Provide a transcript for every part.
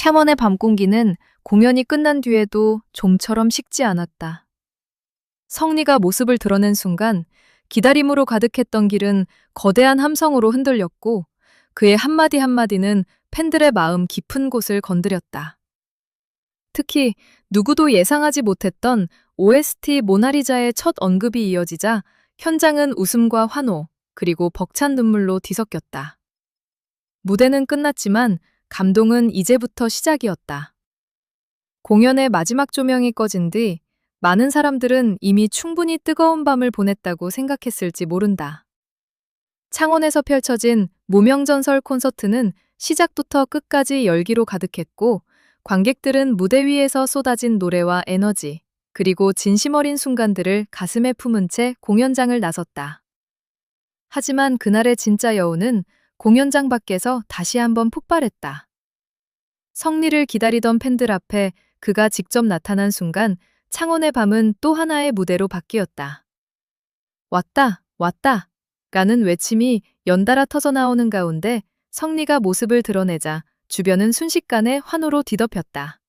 샤먼의 밤 공기는 공연이 끝난 뒤에도 좀처럼 식지 않았다. 성리가 모습을 드러낸 순간 기다림으로 가득했던 길은 거대한 함성으로 흔들렸고 그의 한마디 한마디는 팬들의 마음 깊은 곳을 건드렸다. 특히 누구도 예상하지 못했던 OST 모나리자의 첫 언급이 이어지자 현장은 웃음과 환호, 그리고 벅찬 눈물로 뒤섞였다. 무대는 끝났지만 감동은 이제부터 시작이었다. 공연의 마지막 조명이 꺼진 뒤 많은 사람들은 이미 충분히 뜨거운 밤을 보냈다고 생각했을지 모른다. 창원에서 펼쳐진 무명전설 콘서트는 시작부터 끝까지 열기로 가득했고 관객들은 무대 위에서 쏟아진 노래와 에너지, 그리고 진심 어린 순간들을 가슴에 품은 채 공연장을 나섰다. 하지만 그날의 진짜 여운은 공연장 밖에서 다시 한번 폭발했다. 성리를 기다리던 팬들 앞에 그가 직접 나타난 순간 창원의 밤은 또 하나의 무대로 바뀌었다. 왔다, 왔다! 라는 외침이 연달아 터져나오는 가운데 성리가 모습을 드러내자 주변은 순식간에 환호로 뒤덮였다.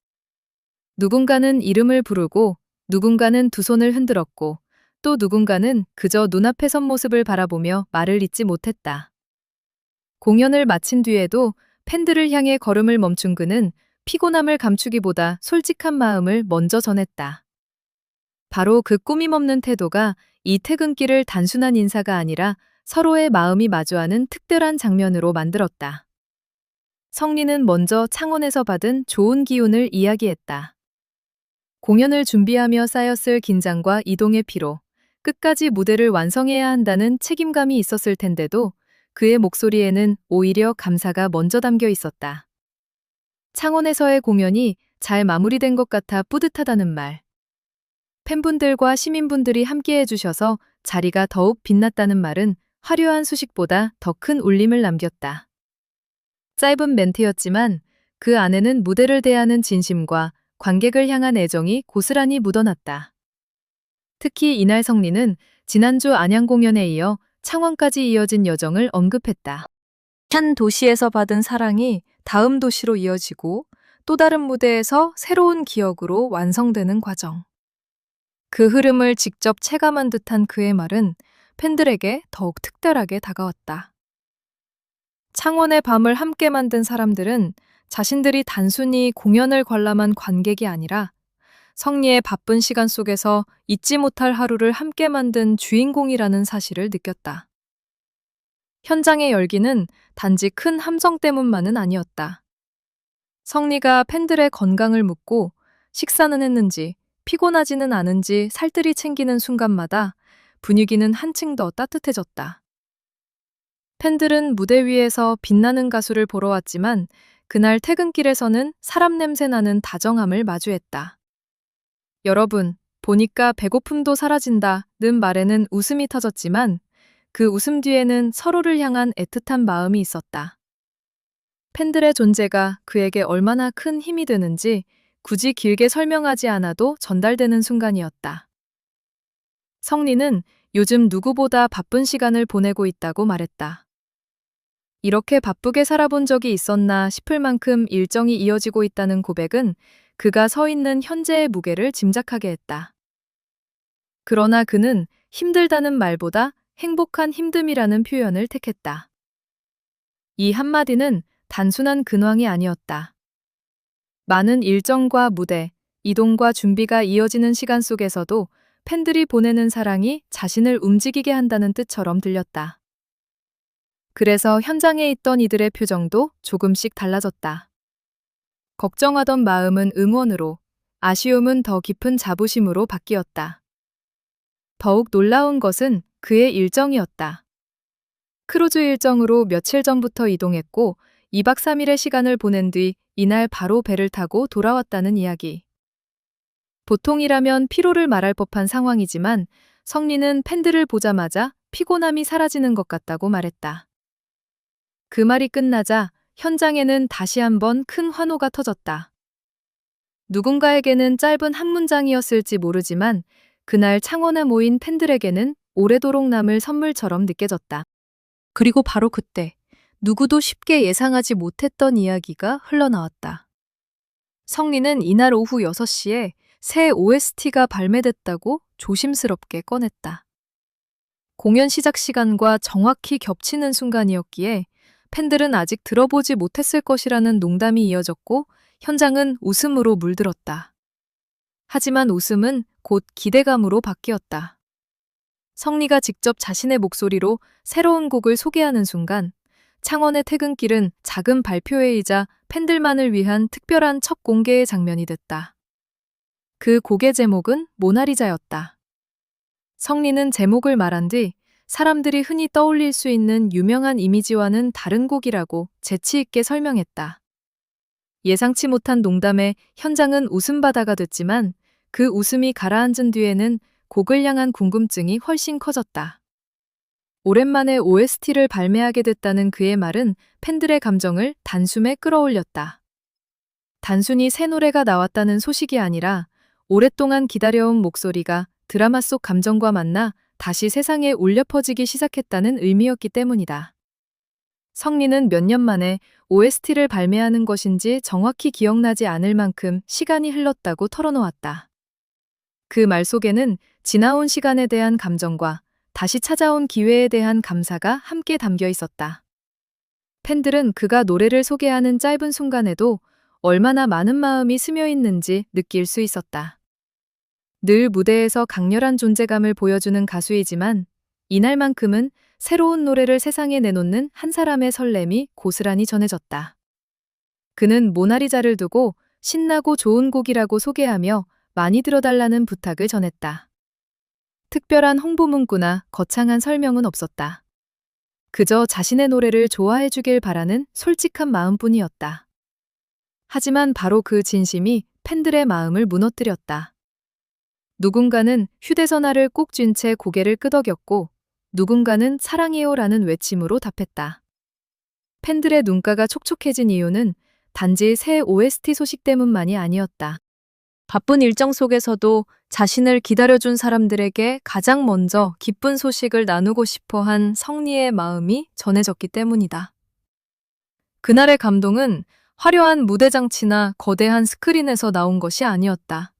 누군가는 이름을 부르고, 누군가는 두 손을 흔들었고, 또 누군가는 그저 눈앞에 선 모습을 바라보며 말을 잇지 못했다. 공연을 마친 뒤에도 팬들을 향해 걸음을 멈춘 그는 피곤함을 감추기보다 솔직한 마음을 먼저 전했다. 바로 그 꾸밈 없는 태도가 이 퇴근길을 단순한 인사가 아니라 서로의 마음이 마주하는 특별한 장면으로 만들었다. 성리는 먼저 창원에서 받은 좋은 기운을 이야기했다. 공연을 준비하며 쌓였을 긴장과 이동의 피로, 끝까지 무대를 완성해야 한다는 책임감이 있었을 텐데도 그의 목소리에는 오히려 감사가 먼저 담겨 있었다. 창원에서의 공연이 잘 마무리된 것 같아 뿌듯하다는 말. 팬분들과 시민분들이 함께해 주셔서 자리가 더욱 빛났다는 말은 화려한 수식보다 더 큰 울림을 남겼다. 짧은 멘트였지만 그 안에는 무대를 대하는 진심과 관객을 향한 애정이 고스란히 묻어났다. 특히 이날 성리는 지난주 안양 공연에 이어 창원까지 이어진 여정을 언급했다. 한 도시에서 받은 사랑이 다음 도시로 이어지고 또 다른 무대에서 새로운 기억으로 완성되는 과정. 그 흐름을 직접 체감한 듯한 그의 말은 팬들에게 더욱 특별하게 다가왔다. 창원의 밤을 함께 만든 사람들은 자신들이 단순히 공연을 관람한 관객이 아니라 성리의 바쁜 시간 속에서 잊지 못할 하루를 함께 만든 주인공이라는 사실을 느꼈다. 현장의 열기는 단지 큰 함성 때문만은 아니었다. 성리가 팬들의 건강을 묻고 식사는 했는지, 피곤하지는 않은지 살뜰히 챙기는 순간마다 분위기는 한층 더 따뜻해졌다. 팬들은 무대 위에서 빛나는 가수를 보러 왔지만 그날 퇴근길에서는 사람 냄새 나는 다정함을 마주했다. 여러분, 보니까 배고픔도 사라진다는 말에는 웃음이 터졌지만 그 웃음 뒤에는 서로를 향한 애틋한 마음이 있었다. 팬들의 존재가 그에게 얼마나 큰 힘이 되는지 굳이 길게 설명하지 않아도 전달되는 순간이었다. 성리는 요즘 누구보다 바쁜 시간을 보내고 있다고 말했다. 이렇게 바쁘게 살아본 적이 있었나 싶을 만큼 일정이 이어지고 있다는 고백은 그가 서 있는 현재의 무게를 짐작하게 했다. 그러나 그는 힘들다는 말보다 행복한 힘듦이라는 표현을 택했다. 이 한마디는 단순한 근황이 아니었다. 많은 일정과 무대, 이동과 준비가 이어지는 시간 속에서도 팬들이 보내는 사랑이 자신을 움직이게 한다는 뜻처럼 들렸다. 그래서 현장에 있던 이들의 표정도 조금씩 달라졌다. 걱정하던 마음은 응원으로, 아쉬움은 더 깊은 자부심으로 바뀌었다. 더욱 놀라운 것은 그의 일정이었다. 크루즈 일정으로 며칠 전부터 이동했고 2박 3일의 시간을 보낸 뒤 이날 바로 배를 타고 돌아왔다는 이야기. 보통이라면 피로를 말할 법한 상황이지만 성리는 팬들을 보자마자 피곤함이 사라지는 것 같다고 말했다. 그 말이 끝나자 현장에는 다시 한번 큰 환호가 터졌다. 누군가에게는 짧은 한 문장이었을지 모르지만 그날 창원에 모인 팬들에게는 오래도록 남을 선물처럼 느껴졌다. 그리고 바로 그때 누구도 쉽게 예상하지 못했던 이야기가 흘러나왔다. 성리는 이날 오후 6시에 새 OST가 발매됐다고 조심스럽게 꺼냈다. 공연 시작 시간과 정확히 겹치는 순간이었기에 팬들은 아직 들어보지 못했을 것이라는 농담이 이어졌고 현장은 웃음으로 물들었다. 하지만 웃음은 곧 기대감으로 바뀌었다. 성리가 직접 자신의 목소리로 새로운 곡을 소개하는 순간 창원의 퇴근길은 작은 발표회이자 팬들만을 위한 특별한 첫 공개의 장면이 됐다. 그 곡의 제목은 모나리자였다. 성리는 제목을 말한 뒤 사람들이 흔히 떠올릴 수 있는 유명한 이미지와는 다른 곡이라고 재치 있게 설명했다. 예상치 못한 농담에 현장은 웃음바다가 됐지만 그 웃음이 가라앉은 뒤에는 곡을 향한 궁금증이 훨씬 커졌다. 오랜만에 OST를 발매하게 됐다는 그의 말은 팬들의 감정을 단숨에 끌어올렸다. 단순히 새 노래가 나왔다는 소식이 아니라 오랫동안 기다려온 목소리가 드라마 속 감정과 만나 다시 세상에 울려 퍼지기 시작했다는 의미였기 때문이다. 성리는 몇 년 만에 OST를 발매하는 것인지 정확히 기억나지 않을 만큼 시간이 흘렀다고 털어놓았다. 그 말 속에는 지나온 시간에 대한 감정과 다시 찾아온 기회에 대한 감사가 함께 담겨 있었다. 팬들은 그가 노래를 소개하는 짧은 순간에도 얼마나 많은 마음이 스며 있는지 느낄 수 있었다. 늘 무대에서 강렬한 존재감을 보여주는 가수이지만 이날만큼은 새로운 노래를 세상에 내놓는 한 사람의 설렘이 고스란히 전해졌다. 그는 모나리자를 두고 신나고 좋은 곡이라고 소개하며 많이 들어달라는 부탁을 전했다. 특별한 홍보 문구나 거창한 설명은 없었다. 그저 자신의 노래를 좋아해 주길 바라는 솔직한 마음뿐이었다. 하지만 바로 그 진심이 팬들의 마음을 무너뜨렸다. 누군가는 휴대전화를 꼭 쥔 채 고개를 끄덕였고 누군가는 사랑해요라는 외침으로 답했다. 팬들의 눈가가 촉촉해진 이유는 단지 새 OST 소식 때문만이 아니었다. 바쁜 일정 속에서도 자신을 기다려준 사람들에게 가장 먼저 기쁜 소식을 나누고 싶어 한 성리의 마음이 전해졌기 때문이다. 그날의 감동은 화려한 무대 장치나 거대한 스크린에서 나온 것이 아니었다.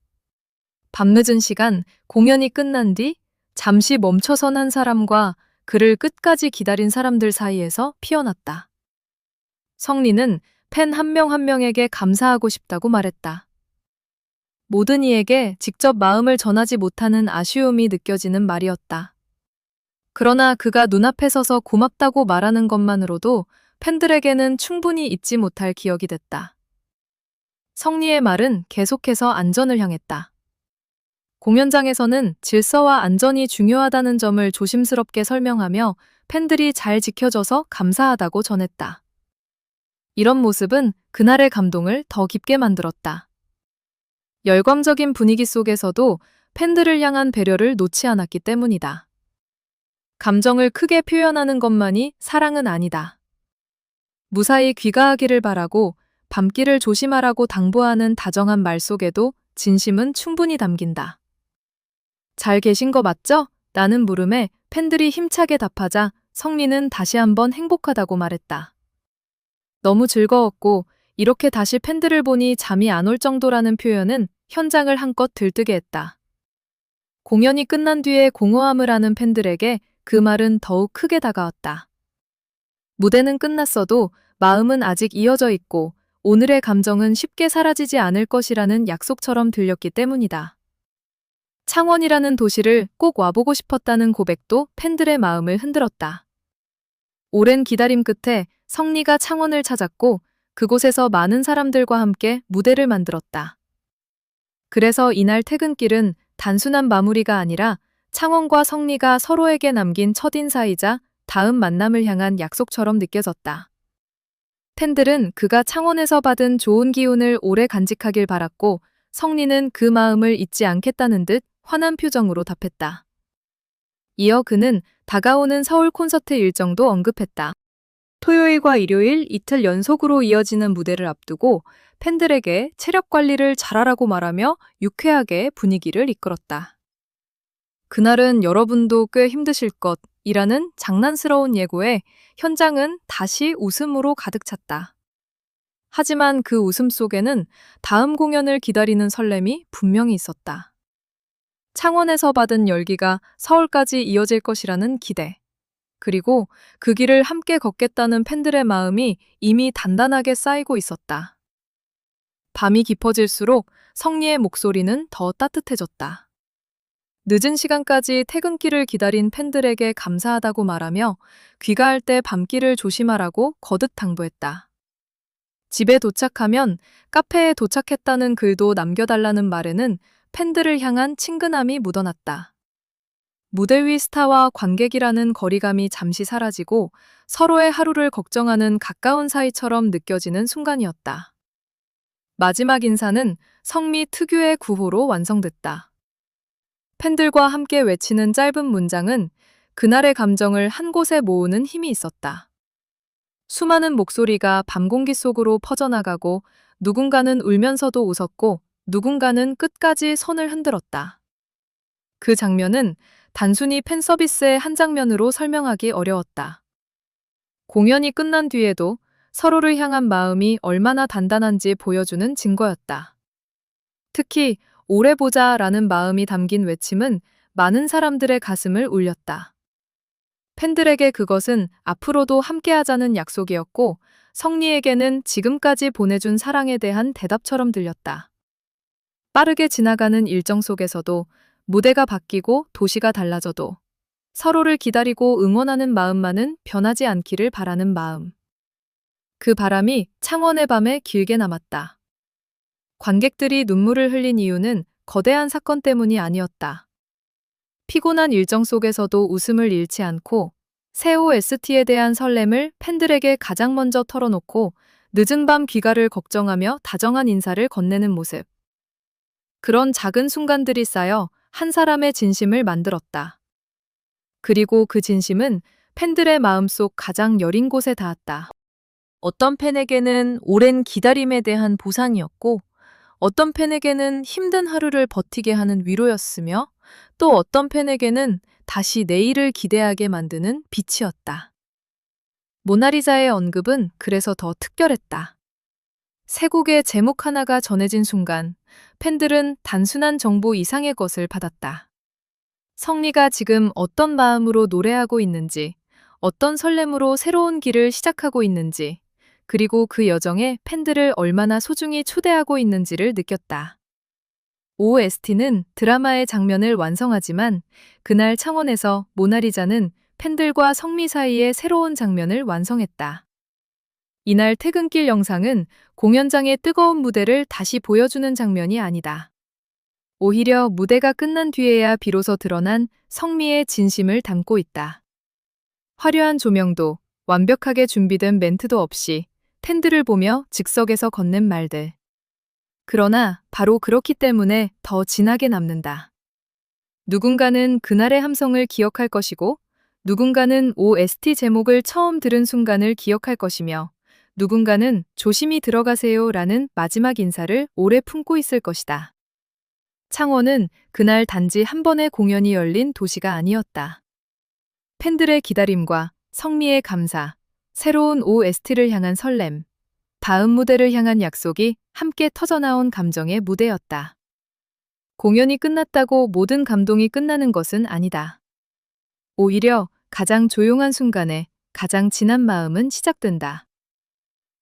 밤늦은 시간, 공연이 끝난 뒤 잠시 멈춰선 한 사람과 그를 끝까지 기다린 사람들 사이에서 피어났다. 성리는 팬 한 명 한 명에게 감사하고 싶다고 말했다. 모든 이에게 직접 마음을 전하지 못하는 아쉬움이 느껴지는 말이었다. 그러나 그가 눈앞에 서서 고맙다고 말하는 것만으로도 팬들에게는 충분히 잊지 못할 기억이 됐다. 성리의 말은 계속해서 안전을 향했다. 공연장에서는 질서와 안전이 중요하다는 점을 조심스럽게 설명하며 팬들이 잘 지켜줘서 감사하다고 전했다. 이런 모습은 그날의 감동을 더 깊게 만들었다. 열광적인 분위기 속에서도 팬들을 향한 배려를 놓지 않았기 때문이다. 감정을 크게 표현하는 것만이 사랑은 아니다. 무사히 귀가하기를 바라고 밤길을 조심하라고 당부하는 다정한 말 속에도 진심은 충분히 담긴다. 잘 계신 거 맞죠? 라는 물음에 팬들이 힘차게 답하자 성리는 다시 한번 행복하다고 말했다. 너무 즐거웠고 이렇게 다시 팬들을 보니 잠이 안 올 정도라는 표현은 현장을 한껏 들뜨게 했다. 공연이 끝난 뒤에 공허함을 아는 팬들에게 그 말은 더욱 크게 다가왔다. 무대는 끝났어도 마음은 아직 이어져 있고 오늘의 감정은 쉽게 사라지지 않을 것이라는 약속처럼 들렸기 때문이다. 창원이라는 도시를 꼭 와보고 싶었다는 고백도 팬들의 마음을 흔들었다. 오랜 기다림 끝에 성리가 창원을 찾았고 그곳에서 많은 사람들과 함께 무대를 만들었다. 그래서 이날 퇴근길은 단순한 마무리가 아니라 창원과 성리가 서로에게 남긴 첫인사이자 다음 만남을 향한 약속처럼 느껴졌다. 팬들은 그가 창원에서 받은 좋은 기운을 오래 간직하길 바랐고 성리는 그 마음을 잊지 않겠다는 듯 환한 표정으로 답했다. 이어 그는 다가오는 서울 콘서트 일정도 언급했다. 토요일과 일요일 이틀 연속으로 이어지는 무대를 앞두고 팬들에게 체력 관리를 잘하라고 말하며 유쾌하게 분위기를 이끌었다. 그날은 여러분도 꽤 힘드실 것이라는 장난스러운 예고에 현장은 다시 웃음으로 가득 찼다. 하지만 그 웃음 속에는 다음 공연을 기다리는 설렘이 분명히 있었다. 창원에서 받은 열기가 서울까지 이어질 것이라는 기대. 그리고 그 길을 함께 걷겠다는 팬들의 마음이 이미 단단하게 쌓이고 있었다. 밤이 깊어질수록 성리의 목소리는 더 따뜻해졌다. 늦은 시간까지 퇴근길을 기다린 팬들에게 감사하다고 말하며 귀가할 때 밤길을 조심하라고 거듭 당부했다. 집에 도착하면 카페에 도착했다는 글도 남겨달라는 말에는 팬들을 향한 친근함이 묻어났다. 무대 위 스타와 관객이라는 거리감이 잠시 사라지고 서로의 하루를 걱정하는 가까운 사이처럼 느껴지는 순간이었다. 마지막 인사는 성미 특유의 구호로 완성됐다. 팬들과 함께 외치는 짧은 문장은 그날의 감정을 한 곳에 모으는 힘이 있었다. 수많은 목소리가 밤 공기 속으로 퍼져나가고 누군가는 울면서도 웃었고 누군가는 끝까지 손을 흔들었다. 그 장면은 단순히 팬 서비스의 한 장면으로 설명하기 어려웠다. 공연이 끝난 뒤에도 서로를 향한 마음이 얼마나 단단한지 보여주는 증거였다. 특히 오래 보자라는 마음이 담긴 외침은 많은 사람들의 가슴을 울렸다. 팬들에게 그것은 앞으로도 함께하자는 약속이었고 성리에게는 지금까지 보내준 사랑에 대한 대답처럼 들렸다. 빠르게 지나가는 일정 속에서도 무대가 바뀌고 도시가 달라져도 서로를 기다리고 응원하는 마음만은 변하지 않기를 바라는 마음. 그 바람이 창원의 밤에 길게 남았다. 관객들이 눈물을 흘린 이유는 거대한 사건 때문이 아니었다. 피곤한 일정 속에서도 웃음을 잃지 않고 새 OST에 대한 설렘을 팬들에게 가장 먼저 털어놓고 늦은 밤 귀가를 걱정하며 다정한 인사를 건네는 모습. 그런 작은 순간들이 쌓여 한 사람의 진심을 만들었다. 그리고 그 진심은 팬들의 마음속 가장 여린 곳에 닿았다. 어떤 팬에게는 오랜 기다림에 대한 보상이었고, 어떤 팬에게는 힘든 하루를 버티게 하는 위로였으며, 또 어떤 팬에게는 다시 내일을 기대하게 만드는 빛이었다. 모나리자의 언급은 그래서 더 특별했다. 세 곡의 제목 하나가 전해진 순간, 팬들은 단순한 정보 이상의 것을 받았다. 성리가 지금 어떤 마음으로 노래하고 있는지, 어떤 설렘으로 새로운 길을 시작하고 있는지, 그리고 그 여정에 팬들을 얼마나 소중히 초대하고 있는지를 느꼈다. OST는 드라마의 장면을 완성하지만 그날 창원에서 모나리자는 팬들과 성미 사이의 새로운 장면을 완성했다. 이날 퇴근길 영상은 공연장의 뜨거운 무대를 다시 보여주는 장면이 아니다. 오히려 무대가 끝난 뒤에야 비로소 드러난 성미의 진심을 담고 있다. 화려한 조명도 완벽하게 준비된 멘트도 없이 팬들을 보며 즉석에서 건넨 말들. 그러나 바로 그렇기 때문에 더 진하게 남는다. 누군가는 그날의 함성을 기억할 것이고 누군가는 OST 제목을 처음 들은 순간을 기억할 것이며 누군가는 조심히 들어가세요 라는 마지막 인사를 오래 품고 있을 것이다. 창원은 그날 단지 한 번의 공연이 열린 도시가 아니었다. 팬들의 기다림과 성미의 감사, 새로운 OST를 향한 설렘, 다음 무대를 향한 약속이 함께 터져나온 감정의 무대였다. 공연이 끝났다고 모든 감동이 끝나는 것은 아니다. 오히려 가장 조용한 순간에 가장 진한 마음은 시작된다.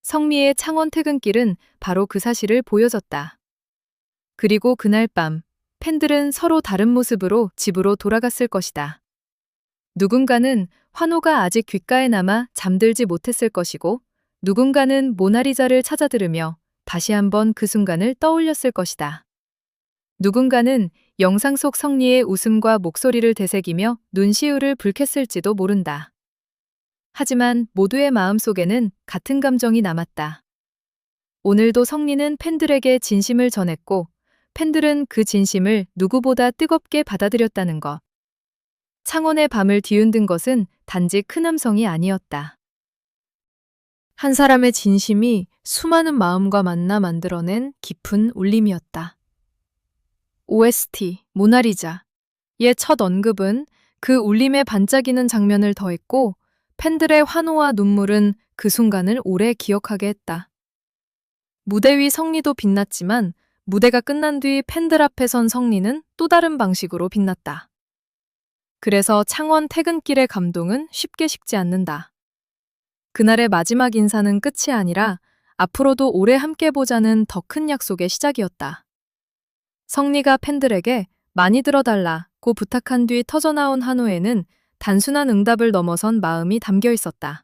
성미의 창원 퇴근길은 바로 그 사실을 보여줬다. 그리고 그날 밤, 팬들은 서로 다른 모습으로 집으로 돌아갔을 것이다. 누군가는 환호가 아직 귓가에 남아 잠들지 못했을 것이고, 누군가는 모나리자를 찾아 들으며 다시 한번 그 순간을 떠올렸을 것이다. 누군가는 영상 속 성리의 웃음과 목소리를 되새기며 눈시울을 붉혔을지도 모른다. 하지만 모두의 마음속에는 같은 감정이 남았다. 오늘도 성리는 팬들에게 진심을 전했고, 팬들은 그 진심을 누구보다 뜨겁게 받아들였다는 것. 창원의 밤을 뒤흔든 것은 단지 큰 함성이 아니었다. 한 사람의 진심이 수많은 마음과 만나 만들어낸 깊은 울림이었다. OST, 모나리자의 첫 언급은 그 울림에 반짝이는 장면을 더했고 팬들의 환호와 눈물은 그 순간을 오래 기억하게 했다. 무대 위 성리도 빛났지만 무대가 끝난 뒤 팬들 앞에 선 성리는 또 다른 방식으로 빛났다. 그래서 창원 퇴근길의 감동은 쉽게 식지 않는다. 그날의 마지막 인사는 끝이 아니라 앞으로도 오래 함께 보자는 더 큰 약속의 시작이었다. 성리가 팬들에게 많이 들어달라고 부탁한 뒤 터져나온 한호에는 단순한 응답을 넘어선 마음이 담겨 있었다.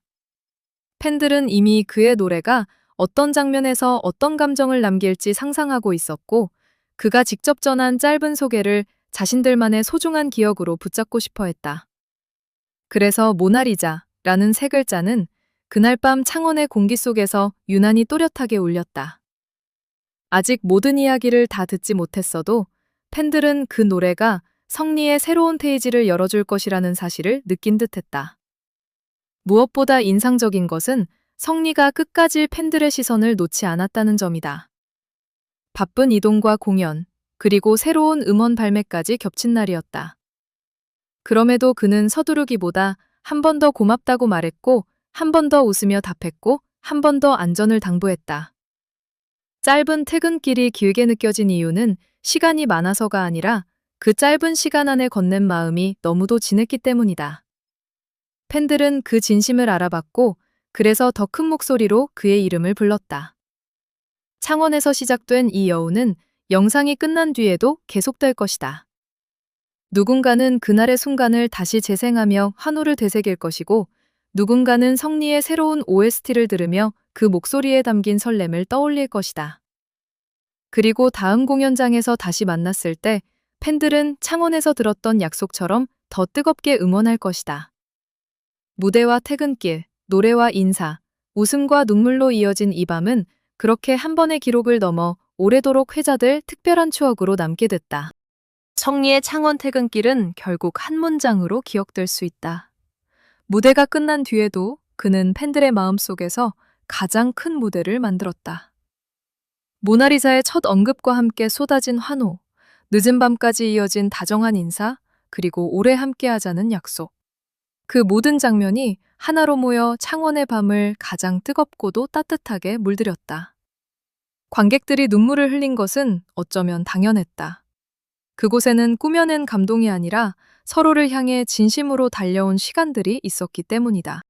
팬들은 이미 그의 노래가 어떤 장면에서 어떤 감정을 남길지 상상하고 있었고, 그가 직접 전한 짧은 소개를 자신들만의 소중한 기억으로 붙잡고 싶어 했다. 그래서 모나리자라는 세 글자는 그날 밤 창원의 공기 속에서 유난히 또렷하게 울렸다. 아직 모든 이야기를 다 듣지 못했어도 팬들은 그 노래가 성리의 새로운 페이지를 열어줄 것이라는 사실을 느낀 듯했다. 무엇보다 인상적인 것은 성리가 끝까지 팬들의 시선을 놓지 않았다는 점이다. 바쁜 이동과 공연, 그리고 새로운 음원 발매까지 겹친 날이었다. 그럼에도 그는 서두르기보다 한 번 더 고맙다고 말했고, 한 번 더 웃으며 답했고, 한 번 더 안전을 당부했다. 짧은 퇴근길이 길게 느껴진 이유는 시간이 많아서가 아니라 그 짧은 시간 안에 건넨 마음이 너무도 진했기 때문이다. 팬들은 그 진심을 알아봤고, 그래서 더 큰 목소리로 그의 이름을 불렀다. 창원에서 시작된 이 여운은 영상이 끝난 뒤에도 계속될 것이다. 누군가는 그날의 순간을 다시 재생하며 환호를 되새길 것이고, 누군가는 성리의 새로운 OST를 들으며 그 목소리에 담긴 설렘을 떠올릴 것이다. 그리고 다음 공연장에서 다시 만났을 때 팬들은 창원에서 들었던 약속처럼 더 뜨겁게 응원할 것이다. 무대와 퇴근길, 노래와 인사, 웃음과 눈물로 이어진 이 밤은 그렇게 한 번의 기록을 넘어 오래도록 회자될 특별한 추억으로 남게 됐다. 성리의 창원 퇴근길은 결국 한 문장으로 기억될 수 있다. 무대가 끝난 뒤에도 그는 팬들의 마음속에서 가장 큰 무대를 만들었다. 모나리자의 첫 언급과 함께 쏟아진 환호, 늦은 밤까지 이어진 다정한 인사, 그리고 오래 함께하자는 약속. 그 모든 장면이 하나로 모여 창원의 밤을 가장 뜨겁고도 따뜻하게 물들였다. 관객들이 눈물을 흘린 것은 어쩌면 당연했다. 그곳에는 꾸며낸 감동이 아니라 서로를 향해 진심으로 달려온 시간들이 있었기 때문이다.